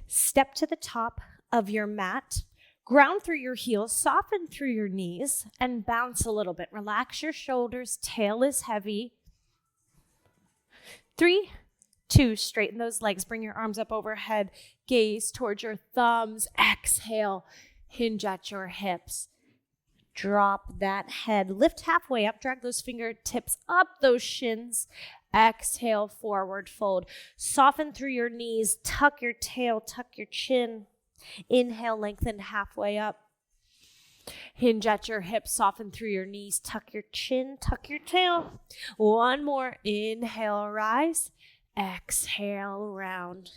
Step to the top of your mat. Ground through your heels, soften through your knees, and bounce a little bit. Relax your shoulders, tail is heavy. 3, 2, straighten those legs. Bring your arms up overhead. Gaze towards your thumbs. Exhale, hinge at your hips. Drop that head. Lift halfway up. Drag those fingertips up those shins. Exhale, forward fold. Soften through your knees. Tuck your tail, tuck your chin. Inhale, lengthen halfway up. Hinge at your hips, soften through your knees, tuck your chin, tuck your tail. One more. Inhale, rise. Exhale, round.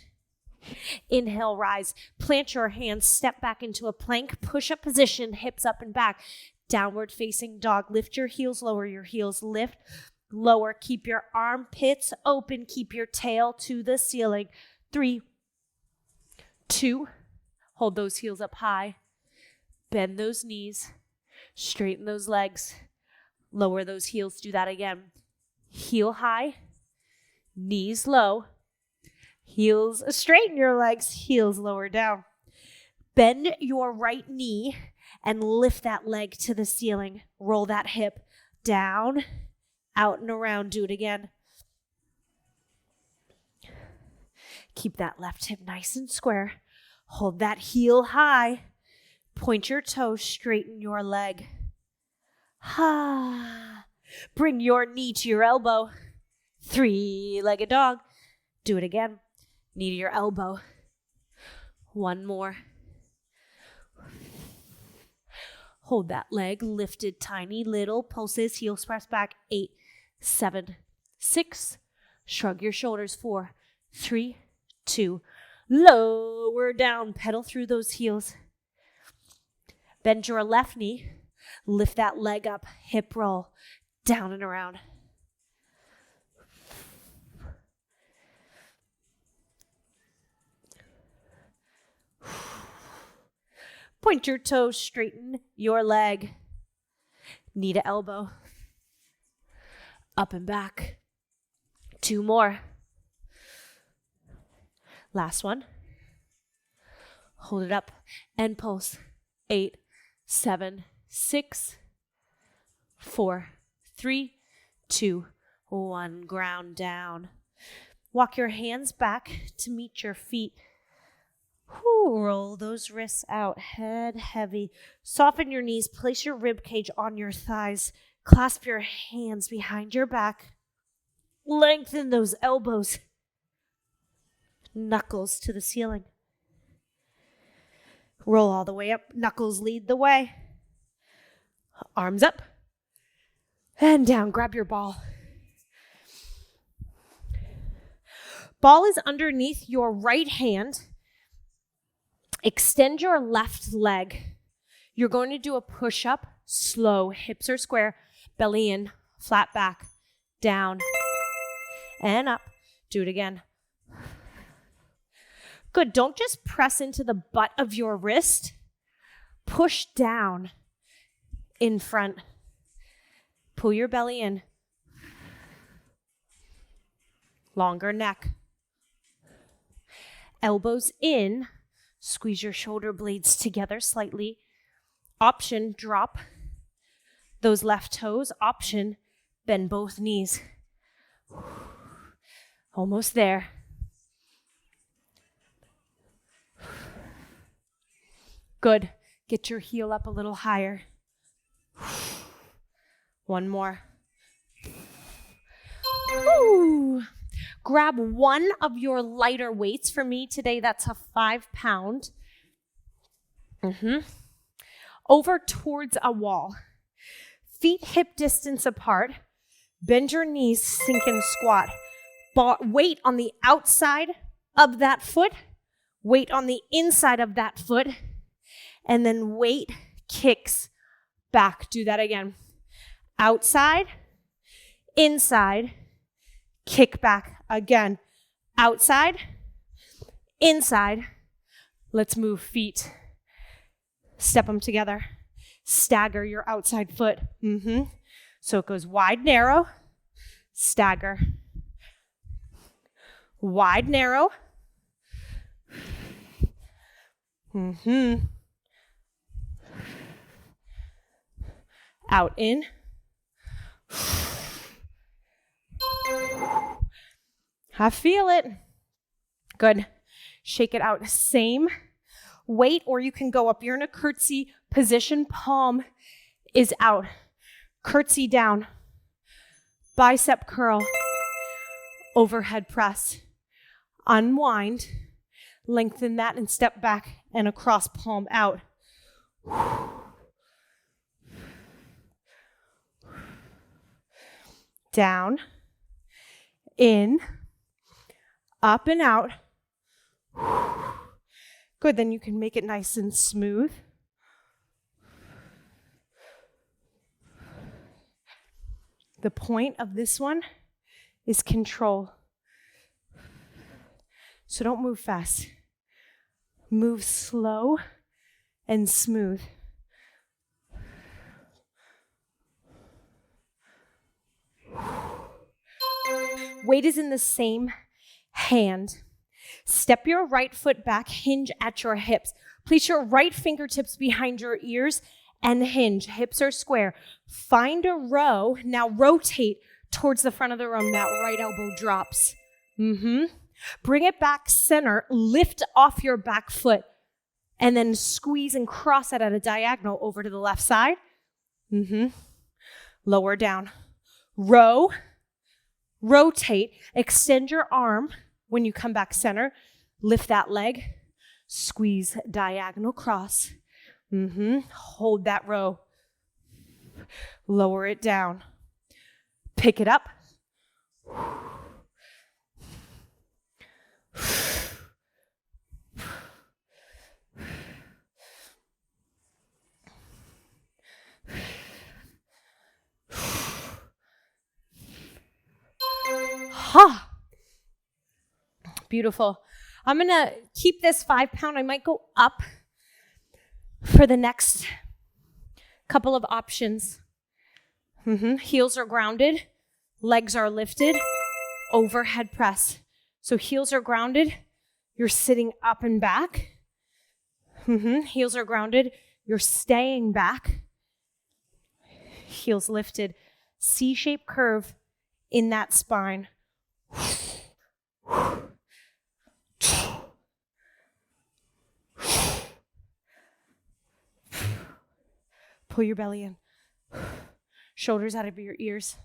Inhale, rise. Plant your hands, step back into a plank, push-up position, hips up and back. Downward facing dog. Lift your heels, lower your heels, lift, lower. Keep your armpits open, keep your tail to the ceiling. 3, 2, hold those heels up high. Bend those knees. Straighten those legs. Lower those heels. Do that again. Heel high. Knees low. Heels, straighten your legs. Heels lower down. Bend your right knee and lift that leg to the ceiling. Roll that hip down, out and around. Do it again. Keep that left hip nice and square. Hold that heel high. Point your toes, straighten your leg. Bring your knee to your elbow. 3-legged dog. Do it again. Knee to your elbow. One more. Hold that leg lifted, tiny little pulses. Heels press back. 8, 7, 6. Shrug your shoulders. 4, 3, 2. Lower down, pedal through those heels. Bend your left knee, lift that leg up, hip roll, down and around. Point your toes, straighten your leg. Knee to elbow. Up and back. 2 more. Last one. Hold it up and pulse. 8, 7, 6, 4, 3, 2, 1. Ground down. Walk your hands back to meet your feet. Roll those wrists out. Head heavy. Soften your knees. Place your rib cage on your thighs. Clasp your hands behind your back. Lengthen those elbows. Knuckles to the ceiling. Roll all the way up. Knuckles lead the way. Arms up and down. Grab your ball. Ball is underneath your right hand. Extend your left leg. You're going to do a push-up, slow. Hips are square. Belly in, flat back, down, and up. Do it again. Good. Don't just press into the butt of your wrist. Push down in front. Pull your belly in. Longer neck. Elbows in. Squeeze your shoulder blades together slightly. Option, drop those left toes. Option, bend both knees. Almost there. Good. Get your heel up a little higher. One more. Woo. Grab one of your lighter weights. For me today, that's a 5-pound. Over towards a wall. Feet hip distance apart. Bend your knees, sink and squat. Weight on the outside of that foot. Weight on the inside of that foot. And then weight kicks back. Do that again. Outside, inside, kick back again. Outside, inside. Let's move feet. Step them together. Stagger your outside foot. So it goes wide, narrow, stagger. Wide, narrow. Out, in. I feel it. Good. Shake it out. Same weight, or you can go up. You're in a curtsy position. Palm is out. Curtsy down. Bicep curl. Overhead press. Unwind. Lengthen that and step back and across, palm out. Down. In. Up and out. Good, then you can make it nice and smooth. The point of this one is control. So don't move fast. Move slow and smooth. Weight is in the same hand. Step your right foot back, hinge at your hips. Place your right fingertips behind your ears and hinge. Hips are square. Find a row. Now rotate towards the front of the room. That right elbow drops. Bring it back center. Lift off your back foot. And then squeeze and cross it at a diagonal over to the left side. Lower down. Row. Rotate. Extend your arm when you come back center. Lift that leg. Squeeze diagonal cross. Hold that row. Lower it down. Pick it up. Beautiful. I'm going to keep this 5 pound. I might go up for the next couple of options. Heels are grounded. Legs are lifted. Overhead press. So heels are grounded. You're sitting up and back. Heels are grounded. You're staying back. Heels lifted. C-shaped curve in that spine. Pull your belly in. Shoulders out of your ears.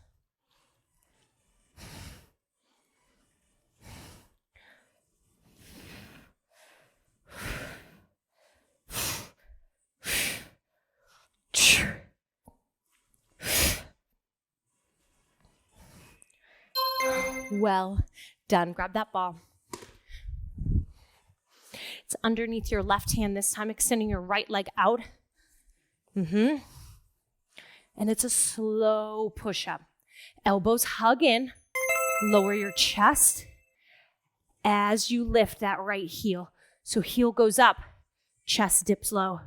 Well done. Grab that ball. It's underneath your left hand this time, extending your right leg out. And it's a slow push-up. Elbows hug in. Lower your chest as you lift that right heel. So heel goes up, chest dips low.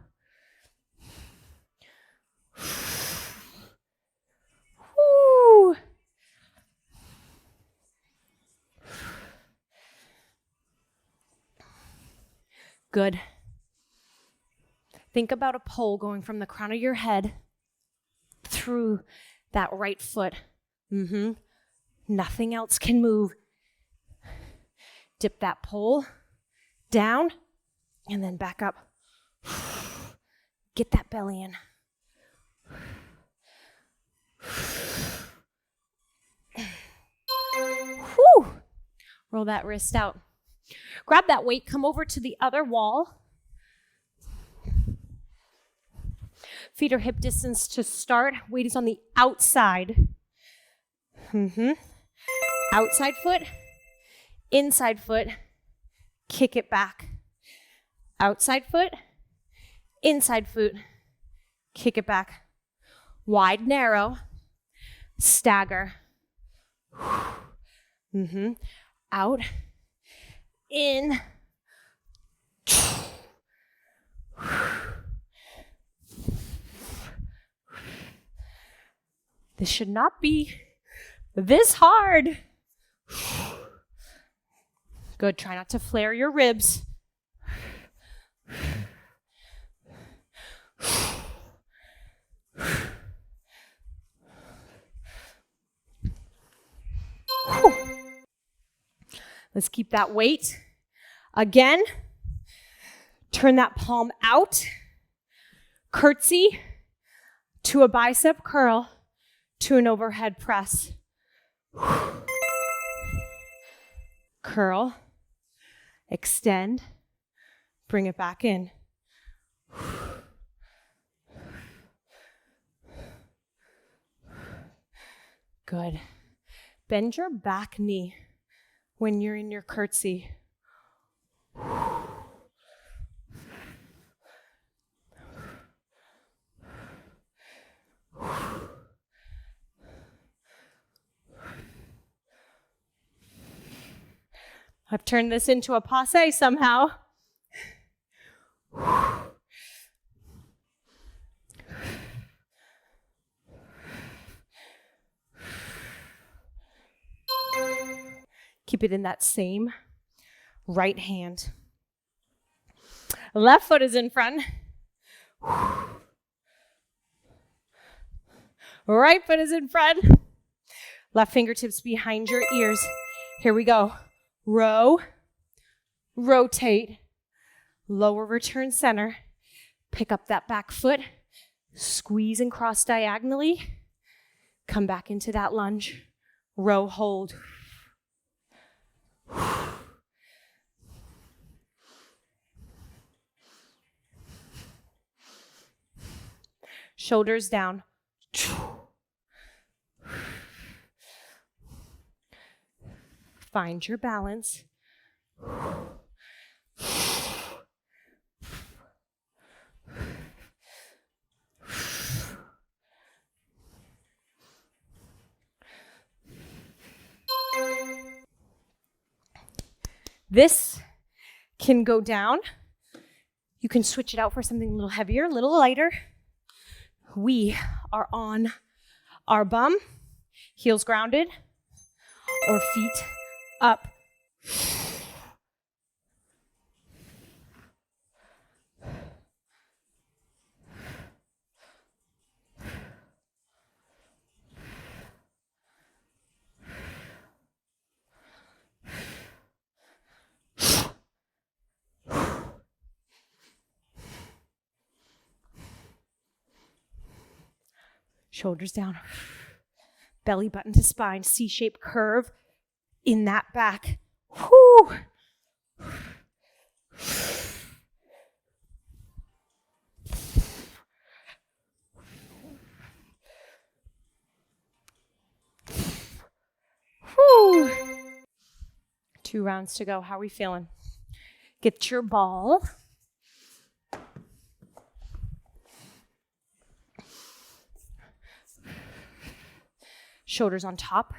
Woo. Good. Think about a pole going from the crown of your head through that right foot. Nothing else can move. Dip that pole down and then back up. Get that belly in. Whew. Roll that wrist out. Grab that weight, come over to the other wall. Feet are hip distance to start. Weight is on the outside. Outside foot, inside foot, kick it back. Outside foot, inside foot, kick it back. Wide, narrow, stagger. Out, in. This should not be this hard. Good. Try not to flare your ribs. Let's keep that weight. Again, turn that palm out. Curtsy to a bicep curl to an overhead press. Curl, extend, bring it back in. Good. Bend your back knee when you're in your curtsy. I've turned this into a passe somehow. Keep it in that same right hand. Left foot is in front. Right foot is in front. Left fingertips behind your ears. Here we go. Row, rotate, lower return center. Pick up that back foot. Squeeze and cross diagonally. Come back into that lunge. Row, hold. Shoulders down. Find your balance. This can go down. You can switch it out for something a little heavier, a little lighter. We are on our bum, heels grounded, or feet up. Shoulders down, belly button to spine, C-shaped curve in that back. Whoo! Whoo! 2 rounds to go. How are we feeling? Get your ball. Shoulders on top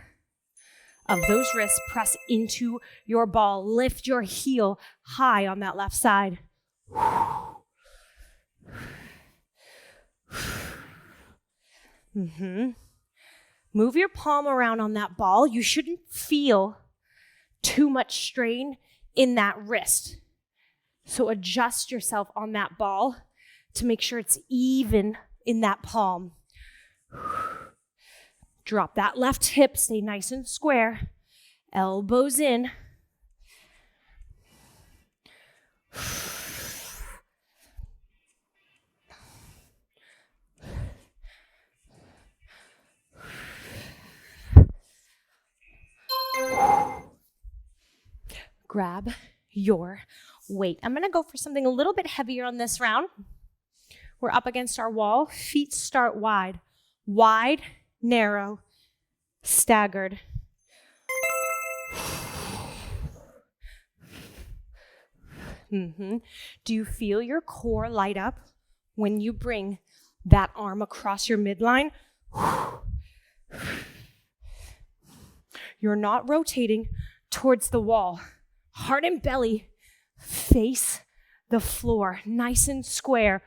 of those wrists. Press into your ball. Lift your heel high on that left side. Move your palm around on that ball. You shouldn't feel too much strain in that wrist. So adjust yourself on that ball to make sure it's even in that palm. Drop that left hip, stay nice and square. Elbows in. Grab your weight. I'm gonna go for something a little bit heavier on this round. We're up against our wall. Feet start wide. Wide, narrow, staggered. Do you feel your core light up when you bring that arm across your midline? You're not rotating towards the wall. Heart and belly face the floor, nice and square.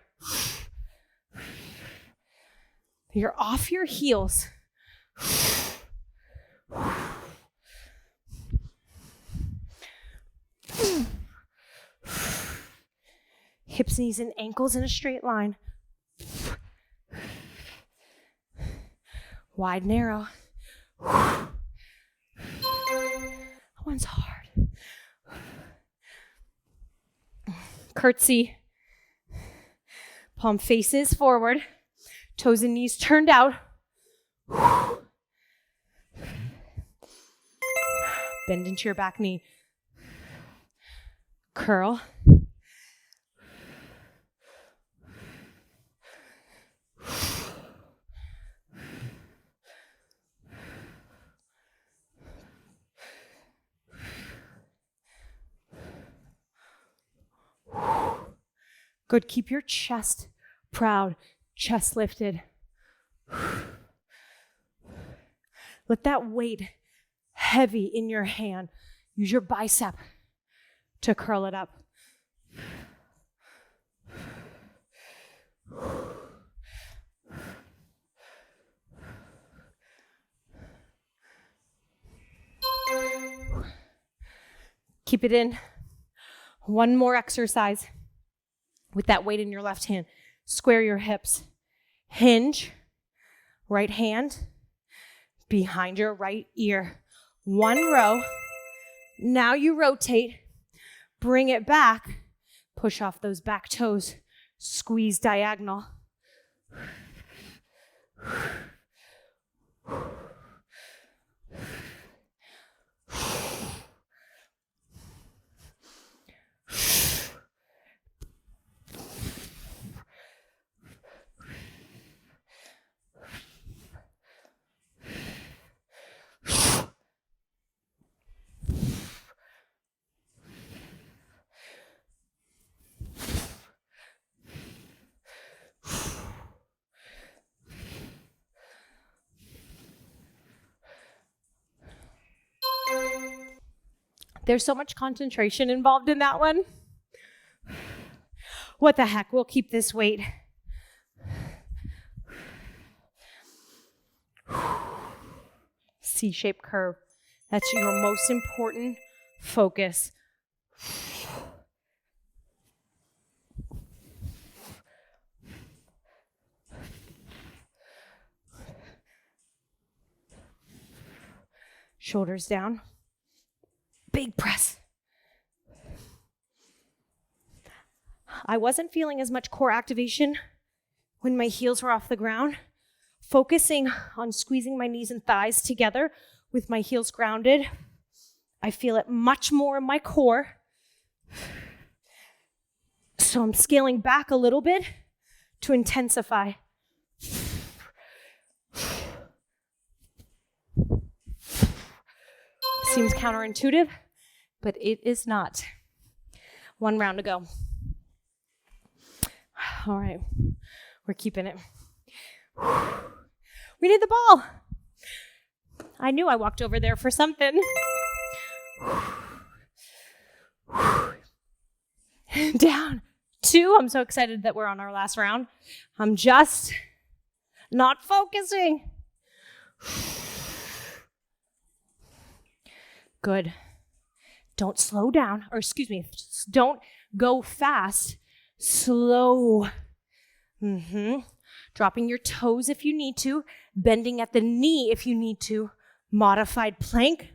You're off your heels. Hips, knees, and ankles in a straight line. Wide, narrow. That one's hard. Curtsy. Palm faces forward. Toes and knees turned out. Bend into your back knee. Curl. Good. Keep your chest proud, chest lifted. Let that weight heavy in your hand. Use your bicep to curl it up. Keep it in. One more exercise with that weight in your left hand. Square your hips. Hinge. Right hand behind your right ear. One row. Now you rotate. Bring it back. Push off those back toes. Squeeze diagonal. There's so much concentration involved in that one. What the heck? We'll keep this weight. C-shaped curve. That's your most important focus. Shoulders down. Big press. I wasn't feeling as much core activation when my heels were off the ground. Focusing on squeezing my knees and thighs together with my heels grounded. I feel it much more in my core. So I'm scaling back a little bit to intensify. Seems counterintuitive, but it is not. One round to go. All right, we're keeping it. We need the ball. I knew I walked over there for something. Down. 2. I'm so excited that we're on our last round. I'm just not focusing. Good. Don't slow down, or excuse me, don't go fast. Slow. Dropping your toes if you need to, bending at the knee if you need to. Modified plank.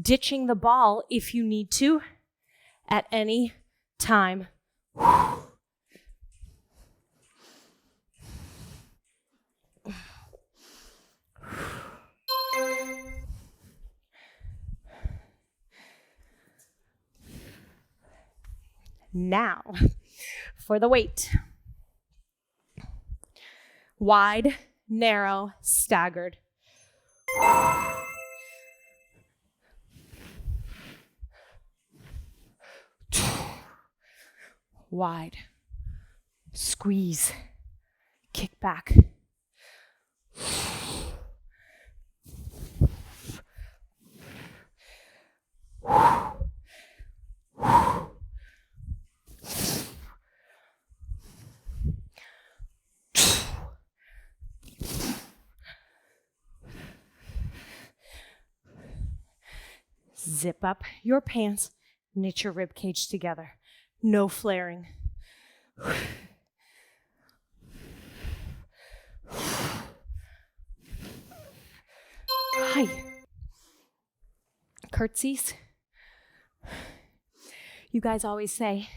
Ditching the ball if you need to at any time. Now, for the weight. Wide, narrow, staggered. Wide. Squeeze. Kick back. Zip up your pants, knit your rib cage together. No flaring. Hi. Curtsies. You guys always say,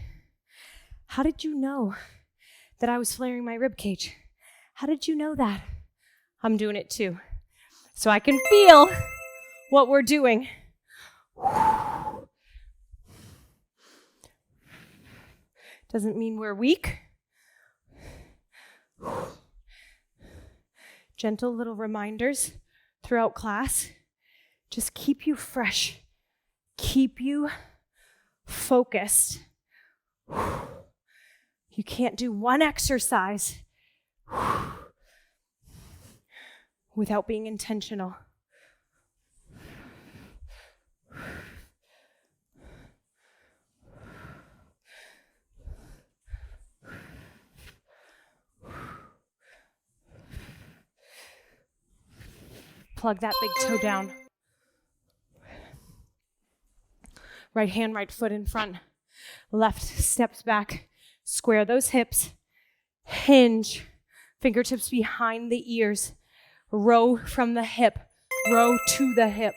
how did you know that I was flaring my rib cage? How did you know that? I'm doing it too. So I can feel what we're doing. Doesn't mean we're weak. Gentle little reminders throughout class. Just keep you fresh. Keep you focused. You can't do one exercise without being intentional. Plug that big toe down. Right hand, right foot in front. Left steps back. Square those hips. Hinge. Fingertips behind the ears. Row from the hip. Row to the hip.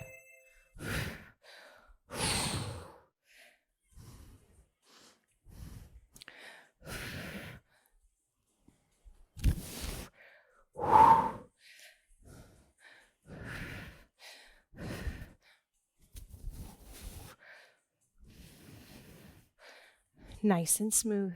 Nice and smooth.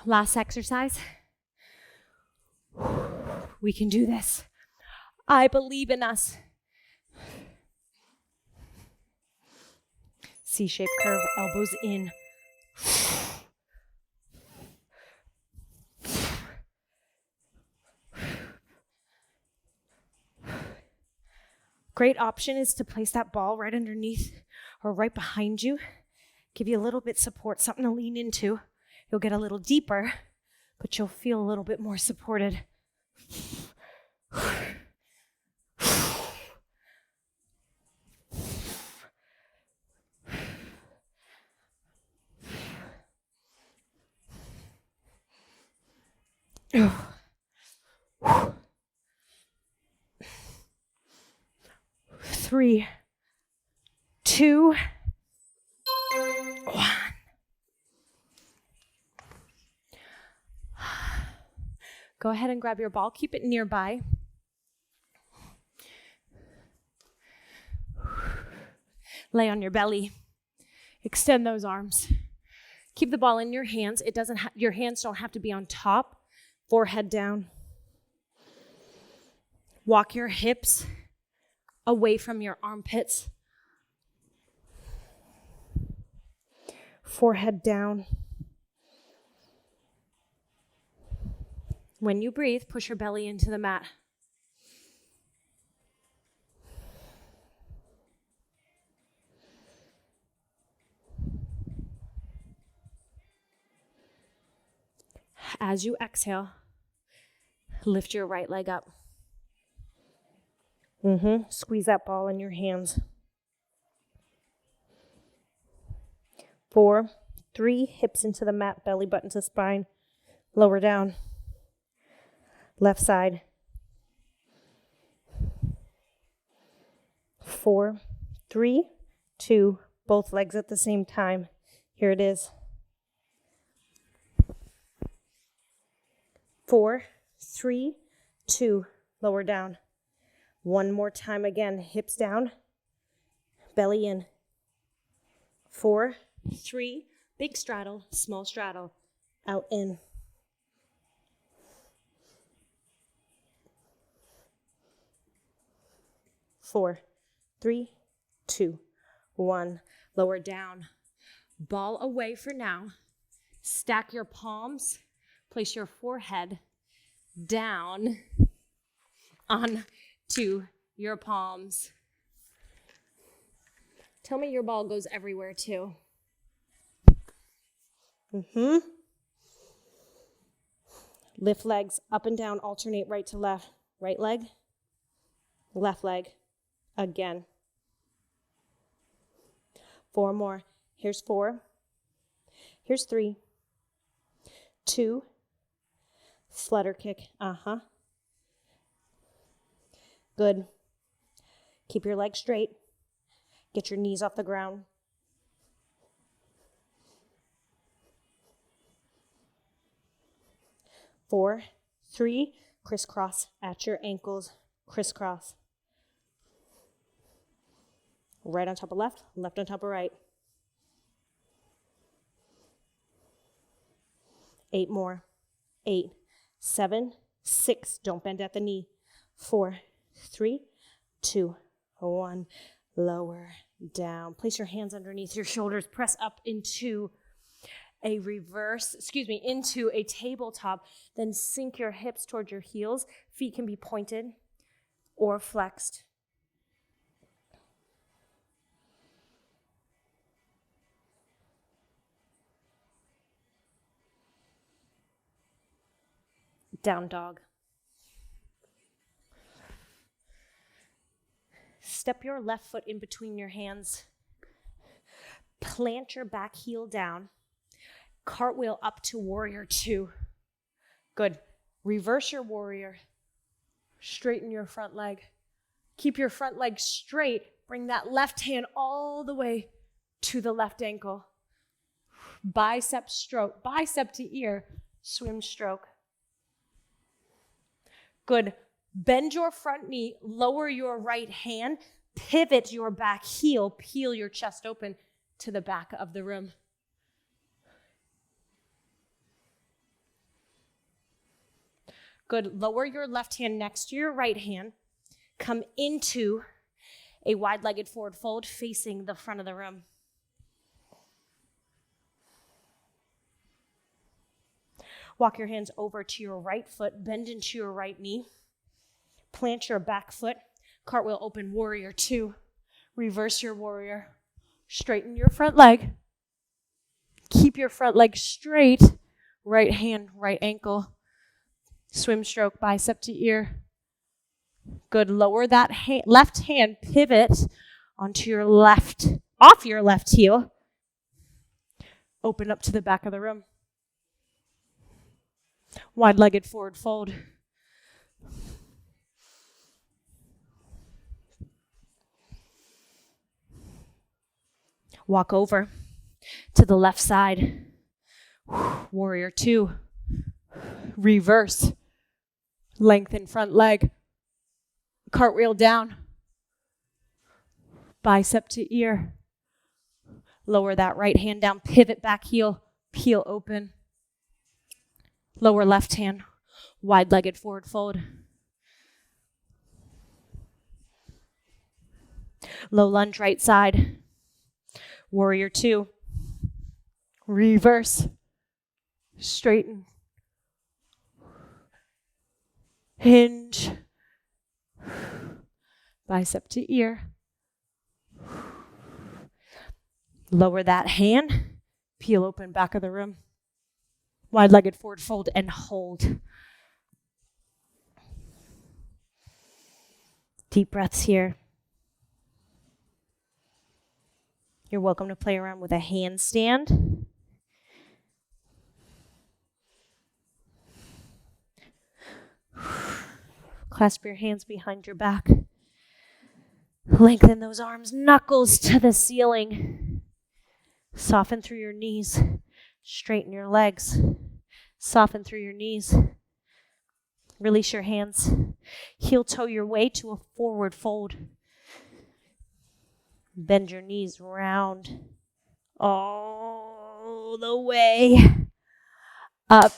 Last exercise. We can do this. I believe in us. C-shaped curve, elbows in. Great option is to place that ball right underneath or right behind you. Give you a little bit support, something to lean into. You'll get a little deeper, but you'll feel a little bit more supported. Three, two, one. Go ahead and grab your ball. Keep it nearby. Lay on your belly. Extend those arms. Keep the ball in your hands. Your hands don't have to be on top. Forehead down. Walk your hips away from your armpits. Forehead down. When you breathe, push your belly into the mat. As you exhale, lift your right leg up. Squeeze that ball in your hands. 4, 3, hips into the mat, belly button to spine. Lower down. Left side. 4, 3, 2, both legs at the same time. Here it is. 4, 3, 2, lower down. One more time again, hips down, belly in. 4, 3, big straddle, small straddle, out in. 4, 3, 2, 1. Lower down. Ball away for now. Stack your palms. Place your forehead down onto your palms. Tell me your ball goes everywhere too. Lift legs up and down, alternate right to left. Right leg, left leg, again. 4 more. Here's 4. Here's 3. 2. Flutter kick. Good. Keep your legs straight. Get your knees off the ground. 4, 3, crisscross at your ankles, crisscross. Right on top of left, left on top of right. 8 more. 8, 7, 6, don't bend at the knee. 4, 3, 2, 1, lower, down. Place your hands underneath your shoulders, press up into into a tabletop, then sink your hips towards your heels. Feet can be pointed or flexed. Down dog. Step your left foot in between your hands. Plant your back heel down. Cartwheel up to warrior 2. Good. Reverse your warrior. Straighten your front leg. Keep your front leg straight. Bring that left hand all the way to the left ankle. Bicep stroke. Bicep to ear. Swim stroke. Good. Bend your front knee. Lower your right hand. Pivot your back heel. Peel your chest open to the back of the room. Good. Lower your left hand next to your right hand. Come into a wide-legged forward fold facing the front of the room. Walk your hands over to your right foot. Bend into your right knee. Plant your back foot. Cartwheel open, warrior 2. Reverse your warrior. Straighten your front leg. Keep your front leg straight. Right hand, right ankle. Swim stroke, bicep to ear. Good. Lower that left hand, pivot onto your left, off your left heel. Open up to the back of the room. Wide-legged forward fold. Walk over to the left side. Warrior 2. Reverse. Lengthen front leg. Cartwheel down. Bicep to ear. Lower that right hand down. Pivot back heel. Peel open. Lower left hand. Wide-legged forward fold. Low lunge right side. Warrior 2. Reverse. Straighten. Hinge. Bicep to ear. Lower that hand. Peel open back of the room. Wide-legged forward fold and hold. Deep breaths here. You're welcome to play around with a handstand. Clasp your hands behind your back. Lengthen those arms, knuckles to the ceiling. Soften through your knees. Straighten your legs. Soften through your knees. Release your hands. Heel toe your way to a forward fold. Bend your knees round all the way up.